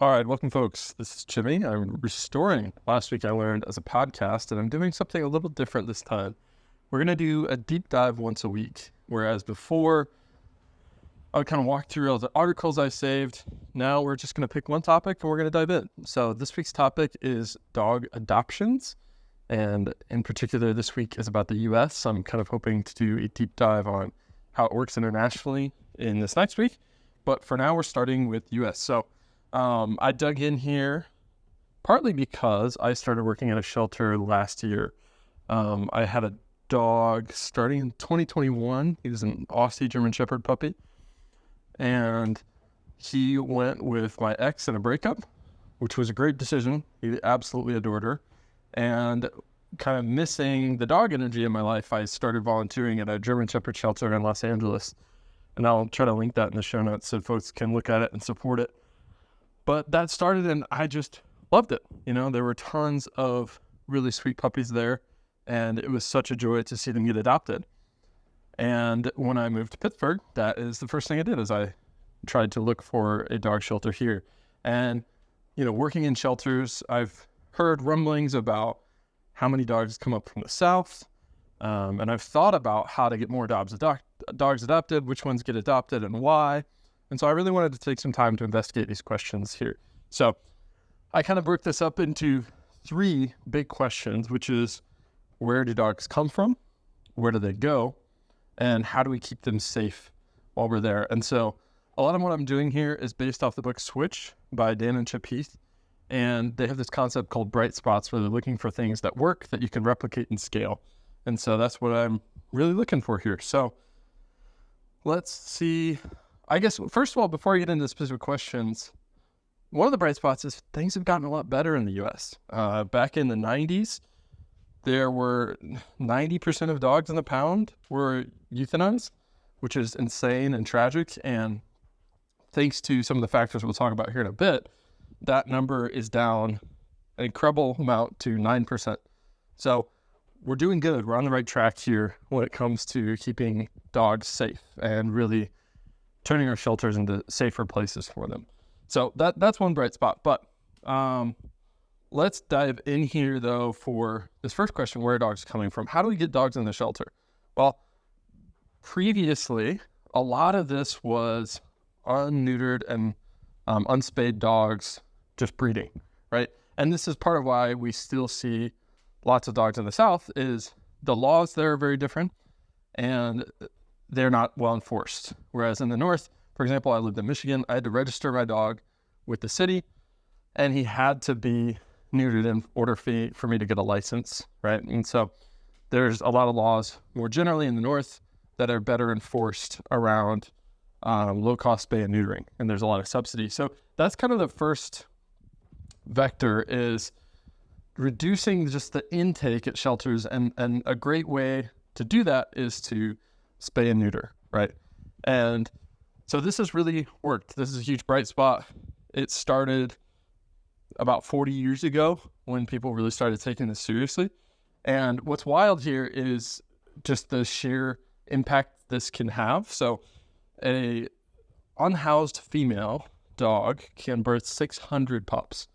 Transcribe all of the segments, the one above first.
All right, welcome, folks. This is Jimmy. I'm restoring Last Week I Learned as a podcast, and I'm doing something a little different this time. We're going to do a deep dive once a week, whereas before I would kind of walk through all the articles I saved. Now we're just going to pick one topic and we're going to dive in. So this week's topic is dog adoptions, and in particular, this week is about the U.S. So I'm kind of hoping to do a deep dive on how it works internationally in this next week. But for now, we're starting with U.S. So I dug in here partly because I started working at a shelter last year. I had a dog starting in 2021. He was an Aussie German Shepherd puppy. And he went with my ex in a breakup, which was a great decision. He absolutely adored her. And kind of missing the dog energy in my life, I started volunteering at a German Shepherd shelter in Los Angeles. And I'll try to link that in the show notes so folks can look at it and support it. But that started and I just loved it. You know, there were tons of really sweet puppies there, and it was such a joy to see them get adopted. And when I moved to Pittsburgh, that is the first thing I did, is I tried to look for a dog shelter here. And, you know, working in shelters, I've heard rumblings about how many dogs come up from the South. And I've thought about how to get more dogs adopted, which ones get adopted and why. And so I really wanted to take some time to investigate these questions here. So I kind of broke this up into three big questions, which is, where do dogs come from? Where do they go? And how do we keep them safe while we're there? And so a lot of what I'm doing here is based off the book Switch by Dan and Chip Heath. And they have this concept called bright spots, where they're looking for things that work that you can replicate and scale. And so that's what I'm really looking for here. So let's see. I guess, first of all, before I get into specific questions, one of the bright spots is things have gotten a lot better in the U.S. Back in the 90s, there were 90% of dogs in the pound were euthanized, which is insane and tragic. And thanks to some of the factors we'll talk about here in a bit, that number is down an incredible amount to 9%. So we're doing good. We're on the right track here when it comes to keeping dogs safe and really turning our shelters into safer places for them. So that's one bright spot. But let's dive in here, though, for this first question: where are dogs coming from? How do we get dogs in the shelter? Well, previously, a lot of this was unneutered and unspayed dogs just breeding, right? And this is part of why we still see lots of dogs in the South, is the laws there are very different, and they're not well enforced. Whereas in the North, for example, I lived in Michigan, I had to register my dog with the city, and he had to be neutered in order for me to get a license, right? And so there's a lot of laws more generally in the North that are better enforced around low-cost spay and neutering, and there's a lot of subsidy. So that's kind of the first vector, is reducing just the intake at shelters, and a great way to do that is to spay and neuter, right? And so this has really worked. This is a huge bright spot. It started about 40 years ago when people really started taking this seriously. And what's wild here is just the sheer impact this can have. So a unhoused female dog can birth 600 pups.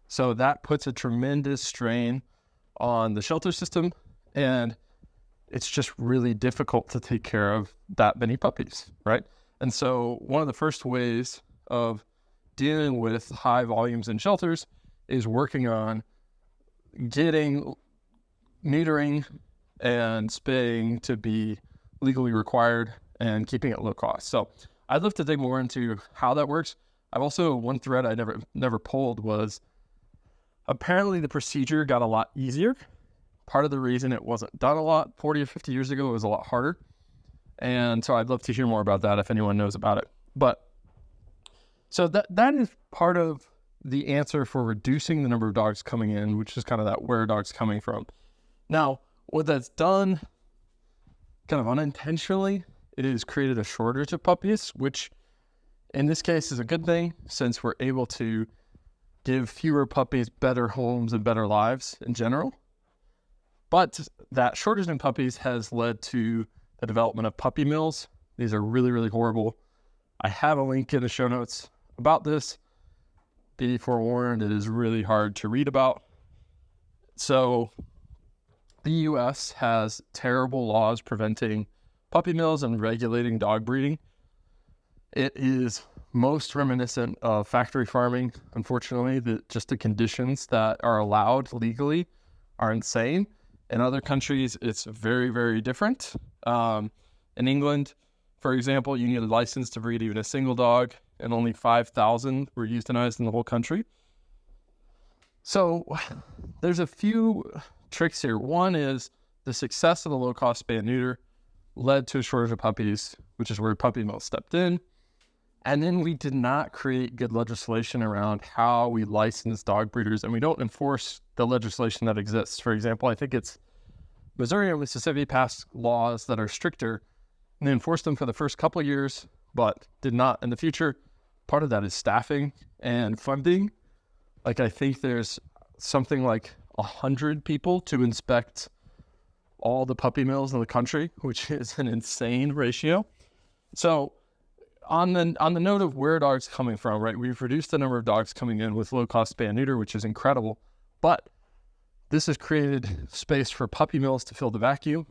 So that puts a tremendous strain on the shelter system, and it's just really difficult to take care of that many puppies, right? And so one of the first ways of dealing with high volumes in shelters is working on getting neutering and spaying to be legally required and keeping it low cost. So I'd love to dig more into how that works. I've also, one thread I never pulled was, apparently the procedure got a lot easier. Part of the reason it wasn't done a lot 40 or 50 years ago, it was a lot harder. And so I'd love to hear more about that if anyone knows about it. But so that is part of the answer for reducing the number of dogs coming in, which is kind of that where are dogs coming from. Now, what that's done kind of unintentionally, it has created a shortage of puppies, which in this case is a good thing, since we're able to give fewer puppies better homes and better lives in general. But that shortage in puppies has led to the development of puppy mills. These are really, really horrible. I have a link in the show notes about this. be forewarned, it is really hard to read about. So the US has terrible laws preventing puppy mills and regulating dog breeding. It is most reminiscent of factory farming. Unfortunately, the conditions that are allowed legally are insane. In other countries, it's very, very different. In England, for example, you need a license to breed even a single dog, and only 5,000 were euthanized in the whole country. So there's a few tricks here. One is the success of the low-cost spay-and-neuter led to a shortage of puppies, which is where puppy mills stepped in. And then we did not create good legislation around how we license dog breeders, and we don't enforce the legislation that exists. For example, I think it's Missouri and Mississippi passed laws that are stricter, and they enforced them for the first couple of years, but did not in the future. Part of that is staffing and funding. Like, I think there's something like 100 people to inspect all the puppy mills in the country, which is an insane ratio. So on the note of where dogs coming from, right? We've reduced the number of dogs coming in with low-cost spay and neuter, which is incredible. But this has created space for puppy mills to fill the vacuum,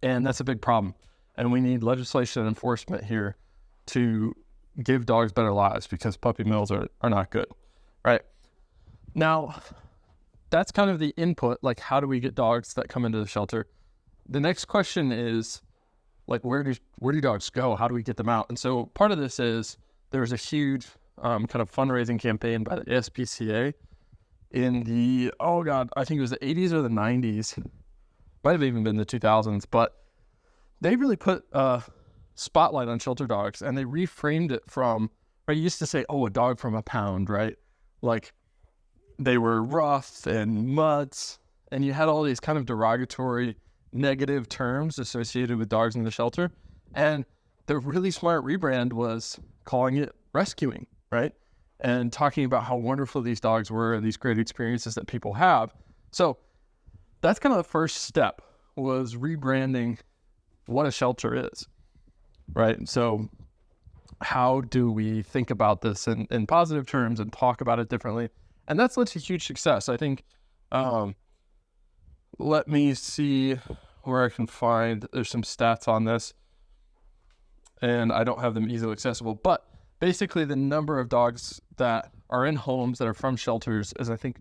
and that's a big problem. And we need legislation and enforcement here to give dogs better lives, because puppy mills are not good, right? Now, that's kind of the input, like how do we get dogs that come into the shelter? The next question is, like, where do dogs go? How do we get them out? And so part of this is there's a huge kind of fundraising campaign by the ASPCA in the, I think it was the 80s or the 90s. Might have even been the 2000s, but they really put a spotlight on shelter dogs, and they reframed it from, right, you used to say, a dog from a pound, right? Like, they were rough and mutts, and you had all these kind of derogatory negative terms associated with dogs in the shelter. And the really smart rebrand was calling it rescuing, right? And talking about how wonderful these dogs were and these great experiences that people have. So that's kind of the first step, was rebranding what a shelter is, right? So how do we think about this in positive terms and talk about it differently? And that's led to huge success. I think, let me see where I can find, there's some stats on this, and I don't have them easily accessible, but basically the number of dogs that are in homes that are from shelters is, I think,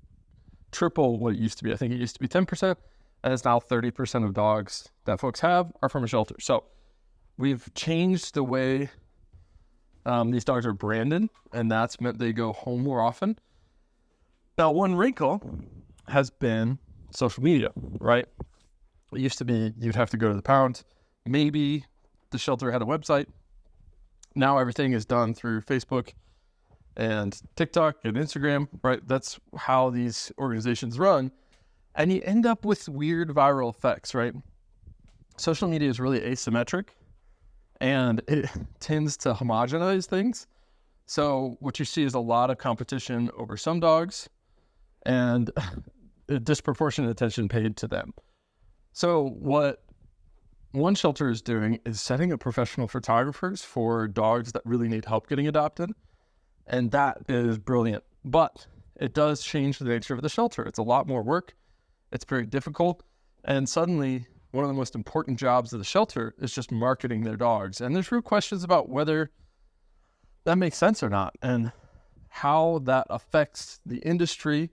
triple what it used to be. I think it used to be 10%, and it's now 30% of dogs that folks have are from a shelter. So we've changed the way these dogs are branded, and that's meant they go home more often. Now, one wrinkle has been social media, right? It used to be you'd have to go to the pound. Maybe the shelter had a website. Now everything is done through Facebook and TikTok and Instagram, right? That's how these organizations run. And you end up with weird viral effects, right? Social media is really asymmetric, and it tends to homogenize things. So what you see is a lot of competition over some dogs, and disproportionate attention paid to them. So what one shelter is doing is setting up professional photographers for dogs that really need help getting adopted. And that is brilliant. But it does change the nature of the shelter. It's a lot more work. It's very difficult. And suddenly, one of the most important jobs of the shelter is just marketing their dogs. And there's real questions about whether that makes sense or not, and how that affects the industry,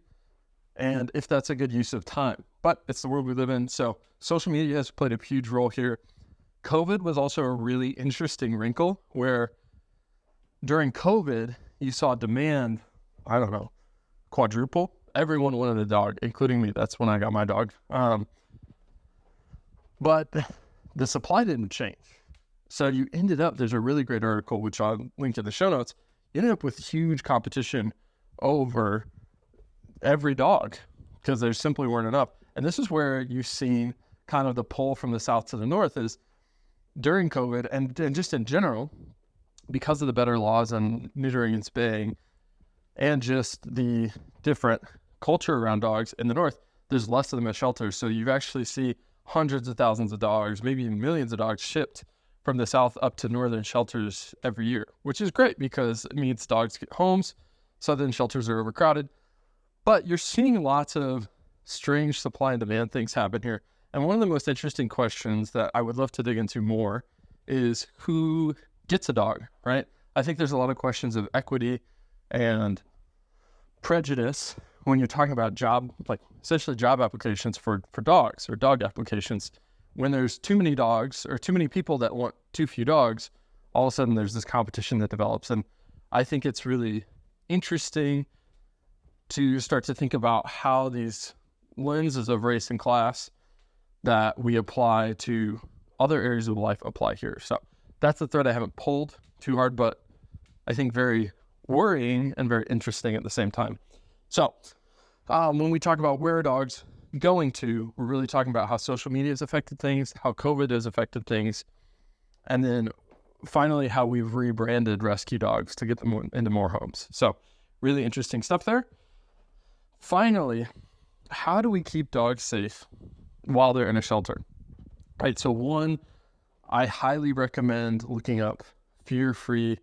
and if that's a good use of time. But it's the world we live in, so social media has played a huge role here. COVID was also a really interesting wrinkle, where during COVID, you saw demand, quadruple. Everyone wanted a dog, including me. That's when I got my dog. But the supply didn't change. So you ended up, there's a really great article, which I'll link in the show notes. You ended up with huge competition over every dog, because there simply weren't enough. And this is where you've seen kind of the pull from the south to the north, is during COVID and just in general, because of the better laws on neutering and spaying, and just the different culture around dogs in the north, there's less of them at shelters. So you actually see hundreds of thousands of dogs, maybe even millions of dogs shipped from the south up to northern shelters every year, which is great because it means dogs get homes, Southern shelters are overcrowded. But you're seeing lots of strange supply and demand things happen here. And one of the most interesting questions that I would love to dig into more is who gets a dog, right? I think there's a lot of questions of equity and prejudice when you're talking about essentially job applications for dogs or dog applications. When there's too many dogs or too many people that want too few dogs, all of a sudden there's this competition that develops. And I think it's really interesting to start to think about how these lenses of race and class that we apply to other areas of life apply here. So that's the thread I haven't pulled too hard, but I think very worrying and very interesting at the same time. So when we talk about where are dogs going to, we're really talking about how social media has affected things, how COVID has affected things, and then finally how we've rebranded rescue dogs to get them into more homes. So really interesting stuff there. Finally, how do we keep dogs safe while they're in a shelter? Right. So one, I highly recommend looking up fear-free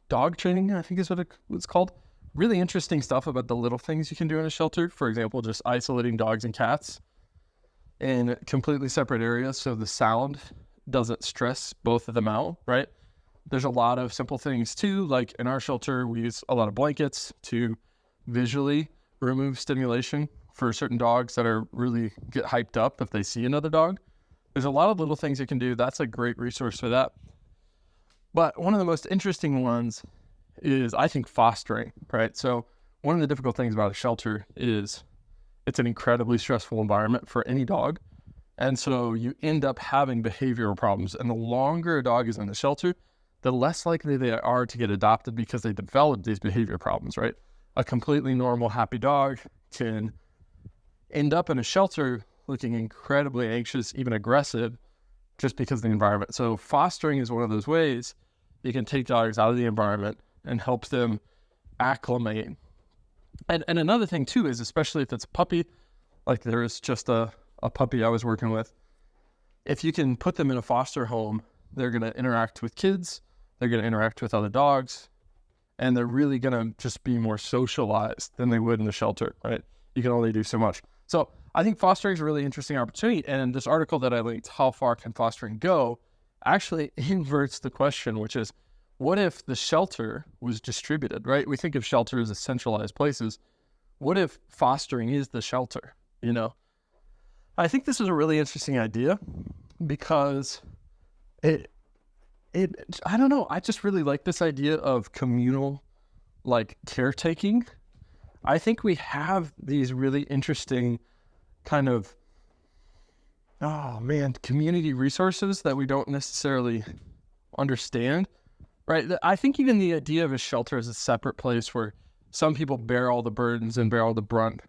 dog training, I think is what it's called. Really interesting stuff about the little things you can do in a shelter. For example, just isolating dogs and cats in completely separate areas so the sound doesn't stress both of them out, right? There's a lot of simple things too, like in our shelter, we use a lot of blankets to visually remove stimulation for certain dogs that are really get hyped up if they see another dog. There's a lot of little things you can do. That's a great resource for that. But one of the most interesting ones is, I think, fostering, right? So one of the difficult things about a shelter is it's an incredibly stressful environment for any dog. And so you end up having behavioral problems. And the longer a dog is in the shelter, the less likely they are to get adopted because they develop these behavior problems, right? A completely normal, happy dog can end up in a shelter looking incredibly anxious, even aggressive, just because of the environment. So fostering is one of those ways you can take dogs out of the environment and help them acclimate. And another thing too is, especially if it's a puppy, like there is just a puppy I was working with, if you can put them in a foster home, they're going to interact with kids, they're going to interact with other dogs, and they're really going to just be more socialized than they would in the shelter, right? You can only do so much. So I think fostering is a really interesting opportunity. And this article that I linked, How Far Can Fostering Go, actually inverts the question, which is, what if the shelter was distributed, right? We think of shelters as centralized places. What if fostering is the shelter, you know? I think this is a really interesting idea because I don't know, I just really like this idea of communal, like, caretaking. I think we have these really interesting kind of, community resources that we don't necessarily understand, right? I think even the idea of a shelter as a separate place where some people bear all the burdens and bear all the brunt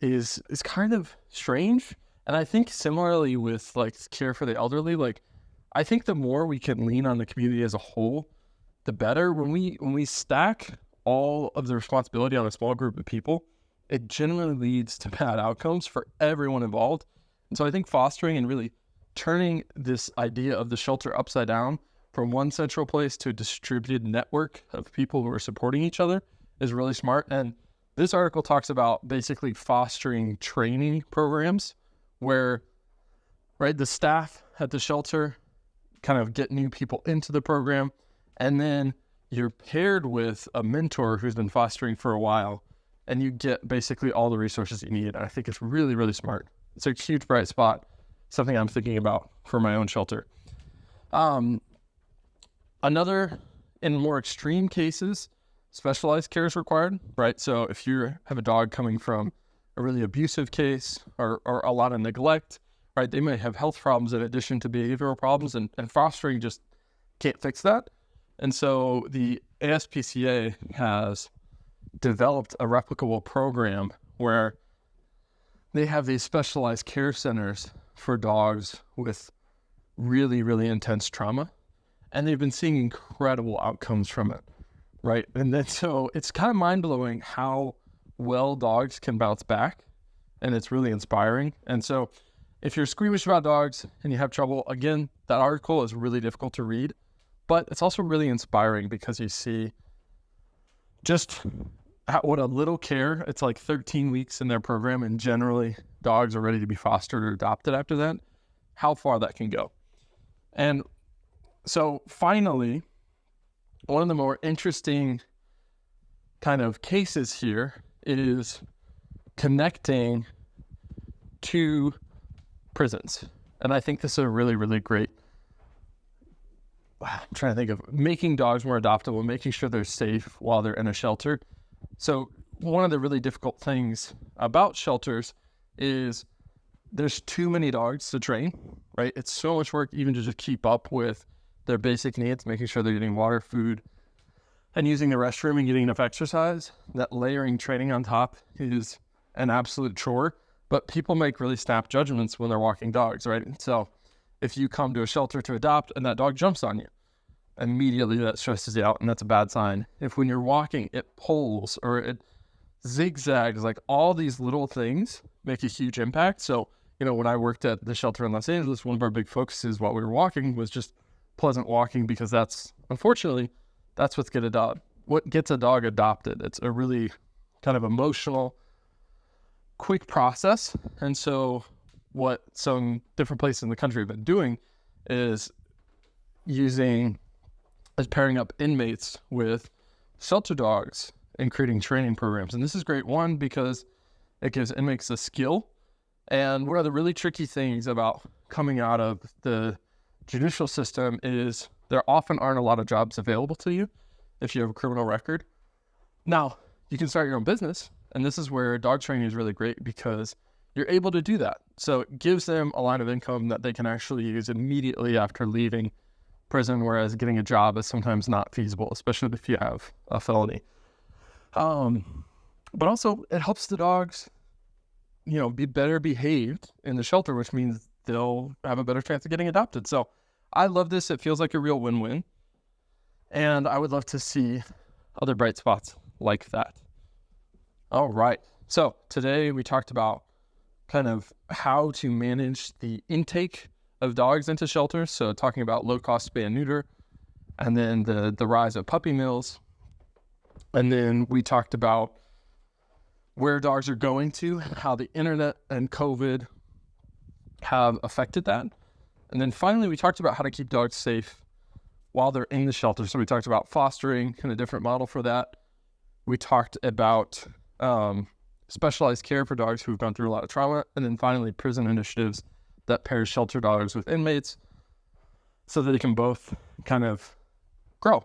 is kind of strange. And I think similarly with like care for the elderly, like I think the more we can lean on the community as a whole, the better. When we stack all of the responsibility on a small group of people, it generally leads to bad outcomes for everyone involved. And so I think fostering and really turning this idea of the shelter upside down from one central place to a distributed network of people who are supporting each other is really smart. And this article talks about basically fostering training programs where, right, the staff at the shelter kind of get new people into the program, and then you're paired with a mentor who's been fostering for a while, and you get basically all the resources you need. And I think it's really, really smart. It's a huge bright spot, something I'm thinking about for my own shelter. Another, in more extreme cases, specialized care is required, right? So if you have a dog coming from a really abusive case or a lot of neglect, right, they may have health problems in addition to behavioral problems, and fostering just can't fix that. And so the ASPCA has developed a replicable program where they have these specialized care centers for dogs with really, really intense trauma. And they've been seeing incredible outcomes from it, right? And then so it's kind of mind-blowing how well dogs can bounce back, and it's really inspiring. And so if you're squeamish about dogs and you have trouble, again, that article is really difficult to read, but it's also really inspiring because you see just what a little care. It's like 13 weeks in their program, and generally dogs are ready to be fostered or adopted after that, how far that can go. And so finally, one of the more interesting kind of cases here is connecting to prisons. And I think this is a really, really great, I'm trying to think of making dogs more adoptable, making sure they're safe while they're in a shelter. So one of the really difficult things about shelters is there's too many dogs to train, right? It's so much work even to just keep up with their basic needs, making sure they're getting water, food, and using the restroom and getting enough exercise. That layering training on top is an absolute chore, but people make really snap judgments when they're walking dogs, right? So if you come to a shelter to adopt and that dog jumps on you, immediately that stresses you out, and that's a bad sign. If when you're walking, it pulls or it zigzags, like all these little things make a huge impact. So, when I worked at the shelter in Los Angeles, one of our big focuses while we were walking was just pleasant walking, because that's, unfortunately, that's what gets a dog adopted. It's a really kind of emotional, quick process. And so what some different places in the country have been doing is pairing up inmates with shelter dogs and creating training programs. And this is great, one, because it gives inmates a skill. And one of the really tricky things about coming out of the judicial system is there often aren't a lot of jobs available to you if you have a criminal record. Now, you can start your own business, and this is where dog training is really great, because you're able to do that. So it gives them a line of income that they can actually use immediately after leaving prison, whereas getting a job is sometimes not feasible, especially if you have a felony. But also it helps the dogs, be better behaved in the shelter, which means they'll have a better chance of getting adopted. So I love this. It feels like a real win-win. And I would love to see other bright spots like that. All right. So today we talked about kind of how to manage the intake of dogs into shelters. So talking about low-cost spay and neuter, and then the rise of puppy mills. And then we talked about where dogs are going to, how the internet and COVID have affected that. And then finally, we talked about how to keep dogs safe while they're in the shelter. So we talked about fostering and a different model for that. We talked about specialized care for dogs who've gone through a lot of trauma. And then finally, prison initiatives that pairs shelter dogs with inmates so that they can both kind of grow.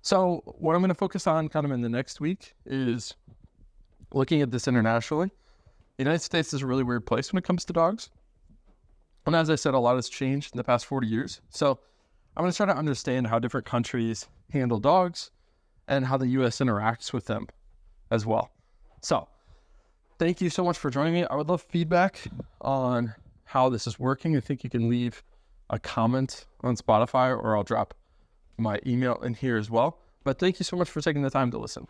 So what I'm going to focus on kind of in the next week is looking at this internationally. The United States is a really weird place when it comes to dogs. And as I said, a lot has changed in the past 40 years. So I'm going to try to understand how different countries handle dogs and how the U.S. interacts with them as well. So thank you so much for joining me. I would love feedback on how this is working. I think you can leave a comment on Spotify, or I'll drop my email in here as well. But thank you so much for taking the time to listen.